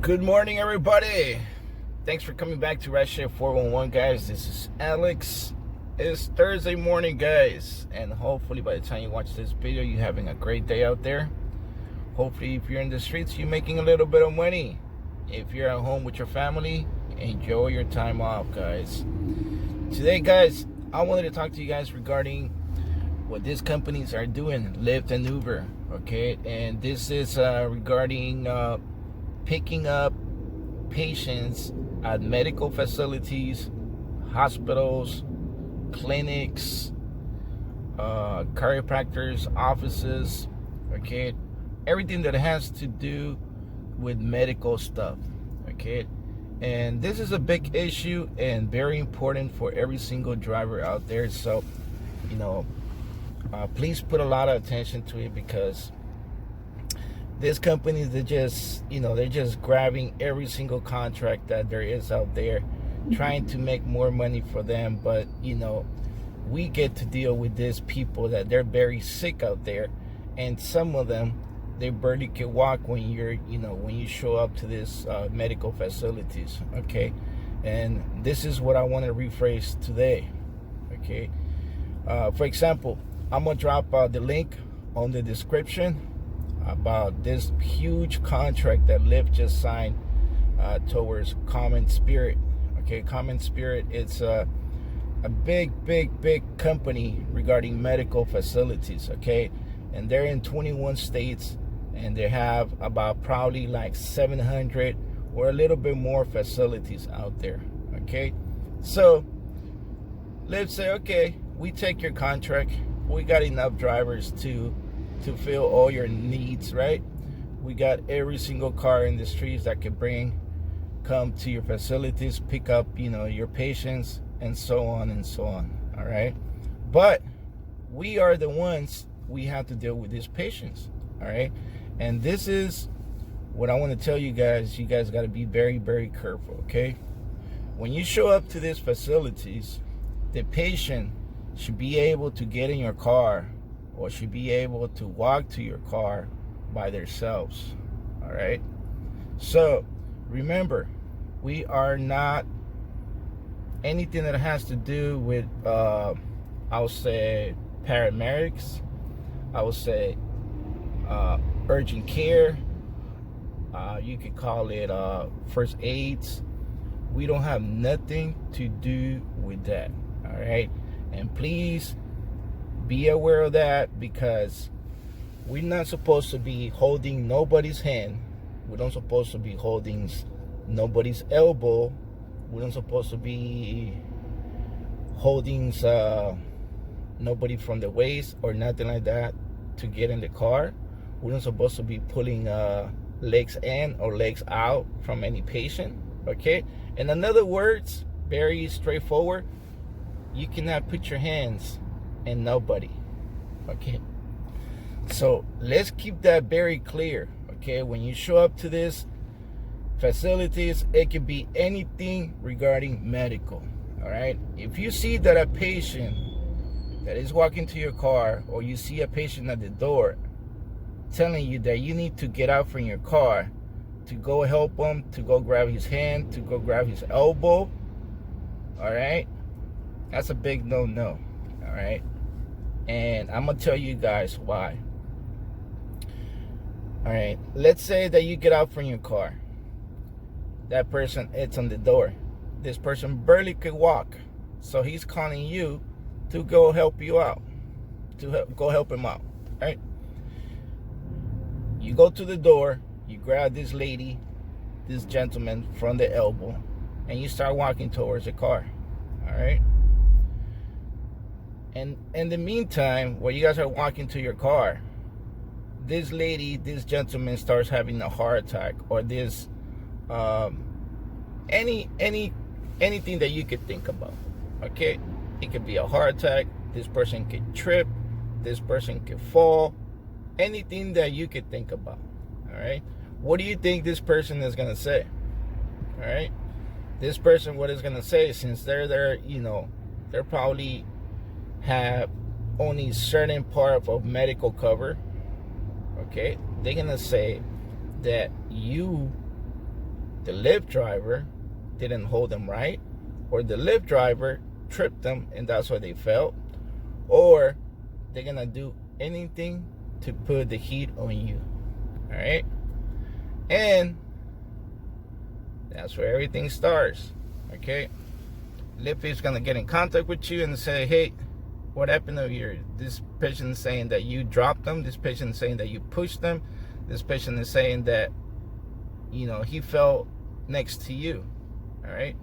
Good morning, everybody. Thanks for coming back to Red Shift 411, guys. This is Alex. It's Thursday morning, guys, and hopefully by the time you watch this video, you're having a great day out there. Hopefully, if you're in the streets, you're making a little bit of money. If you're at home with your family, enjoy your time off, guys. Today, guys, I wanted to talk to you guys regarding what these companies are doing, Lyft and Uber, okay? And this is regarding picking up patients at medical facilities, hospitals, clinics, chiropractors, offices, okay? Everything that has to do with medical stuff, okay? And this is a big issue and very important for every single driver out there. So, please put a lot of attention to it, because these companies, they're just grabbing every single contract that there is out there, trying to make more money for them. But we get to deal with these people that they're very sick out there, and some of them, they barely can walk when you show up to these medical facilities, okay? And this is what I want to rephrase today, okay? For example, I'm gonna drop the link on the description about this huge contract that Lyft just signed towards Common Spirit. Okay, Common Spirit, it's a big company regarding medical facilities, okay? And they're in 21 states, and they have about probably like 700 or a little bit more facilities out there, okay? So let's say, okay, we take your contract, we got enough drivers to fill all your needs, right? We got every single car in the streets that can come to your facilities, pick up, your patients, and so on and so on, all right? But we are the ones, we have to deal with these patients, all right? And this is what I want to tell you guys. You guys got to be very, very careful, okay? When you show up to these facilities, the patient should be able to get in your car, or should be able to walk to your car by themselves, all right? So remember, we are not anything that has to do with, I would say, paramedics, I would say urgent care, you could call it first aids. We don't have nothing to do with that, all right? And please be aware of that, because we're not supposed to be holding nobody's hand. We don't supposed to be holding nobody's elbow. We don't supposed to be holding nobody from the waist or nothing like that to get in the car. We're not supposed to be pulling legs in or legs out from any patient, okay? And in other words, very straightforward, you cannot put your hands and nobody, okay? So let's keep that very clear, okay? When you show up to this facilities, it could be anything regarding medical, all right? If you see that a patient that is walking to your car, or you see a patient at the door telling you that you need to get out from your car to go help him, to go grab his hand, to go grab his elbow, all right? That's a big no-no, all right? And I'm gonna tell you guys why. All right, let's say that you get out from your car. That person, it's on the door. This person barely could walk, so he's calling you to go help you out, go help him out, right? You go to the door, you grab this lady, this gentleman from the elbow, and you start walking towards the car, all right? And in the meantime, while you guys are walking to your car, this lady, this gentleman starts having a heart attack, or this anything that you could think about, okay? It could be a heart attack. This person could trip. This person could fall. Anything that you could think about, all right? What do you think this person is gonna say? All right, this person, what is gonna say, since they're there, they're probably have only certain part of medical cover, okay? They're gonna say that you the Lyft driver didn't hold them right, or the Lyft driver tripped them and that's why they fell, or they're gonna do anything to put the heat on you. All right, and that's where everything starts. Okay, Lyft is gonna get in contact with you and say, hey, what happened over here? This patient is saying that you dropped them. This patient is saying that you pushed them. This patient is saying that, he fell next to you. All right.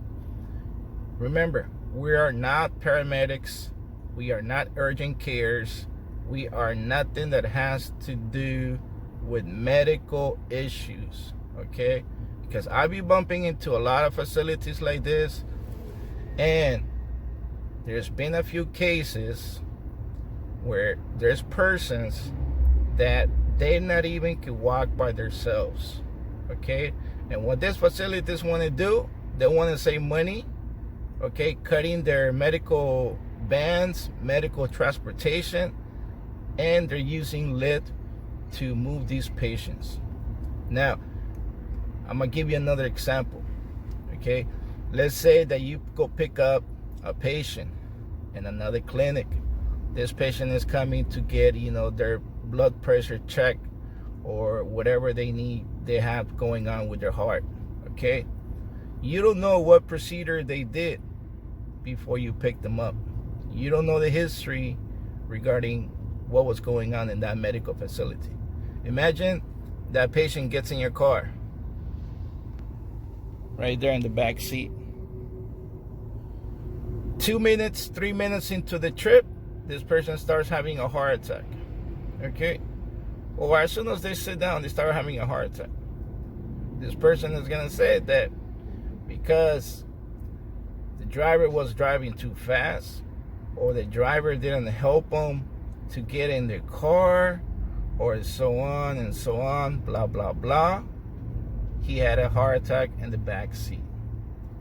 Remember, we are not paramedics. We are not urgent cares. We are nothing that has to do with medical issues. Okay. Because I be bumping into a lot of facilities like this, and there's been a few cases where there's persons that they not even can walk by themselves. Okay, and what these facilities want to do, they want to save money. Okay, cutting their medical bans, medical transportation, and they're using Lyft to move these patients. Now, I'm gonna give you another example. Okay, let's say that you go pick up a patient in another clinic. This patient is coming to get, their blood pressure checked or whatever they have going on with their heart. Okay, you don't know what procedure they did before you pick them up. You don't know the history regarding what was going on in that medical facility. Imagine that patient gets in your car, right there in the back seat. 2 minutes, 3 minutes into the trip, this person starts having a heart attack. Okay? Or as soon as they sit down, they start having a heart attack. This person is going to say that because the driver was driving too fast, or the driver didn't help them to get in their car, or so on and so on, blah, blah, blah. He had a heart attack in the back seat.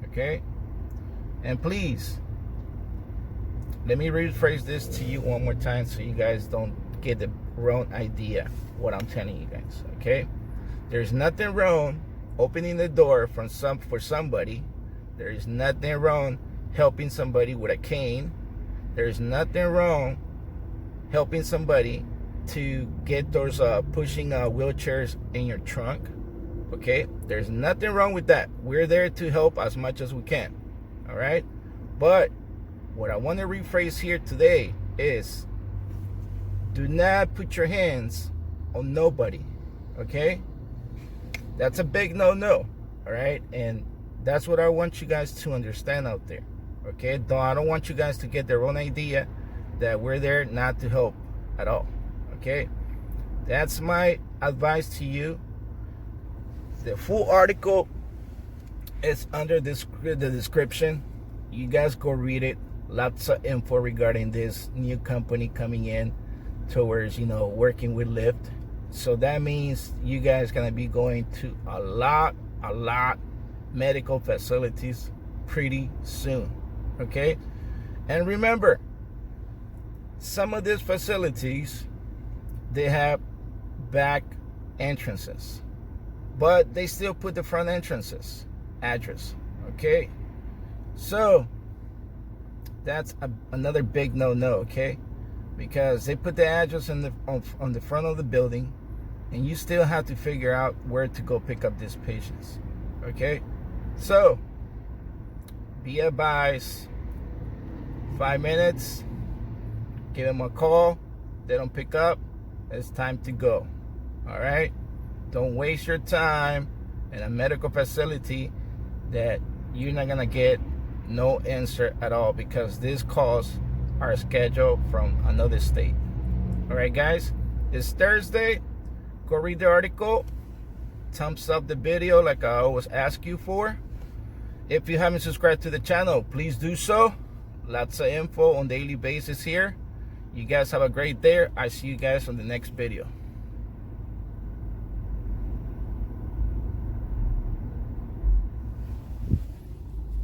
Okay? And please, let me rephrase this to you one more time so you guys don't get the wrong idea what I'm telling you guys. Okay? There's nothing wrong opening the door for somebody. There is nothing wrong helping somebody with a cane. There's nothing wrong helping somebody to get those pushing wheelchairs in your trunk. Okay? There's nothing wrong with that. We're there to help as much as we can. All right? But what I want to rephrase here today is, do not put your hands on nobody. Okay? That's a big no-no. All right? And that's what I want you guys to understand out there. Okay? I don't want you guys to get their own idea that we're there not to help at all. Okay? That's my advice to you. The full article is under the description. You guys go read it. Lots of info regarding this new company coming in towards, working with Lyft. So that means you guys gonna be going to a lot medical facilities pretty soon. Okay? And remember, some of these facilities, they have back entrances, but they still put the front entrances address. Okay? So that's another big no-no. Okay? Because they put the address on the front of the building, and you still have to figure out where to go pick up these patients. Okay? So be advised, 5 minutes, give them a call. They don't pick up, it's time to go. All right? Don't waste your time in a medical facility that you're not gonna get no answer at all, because these calls are scheduled from another state. All right, guys, it's Thursday. Go read the article. Thumbs up the video like I always ask you for. If you haven't subscribed to the channel, please do so. Lots of info on daily basis here. You guys have a great day. I see you guys on the next video.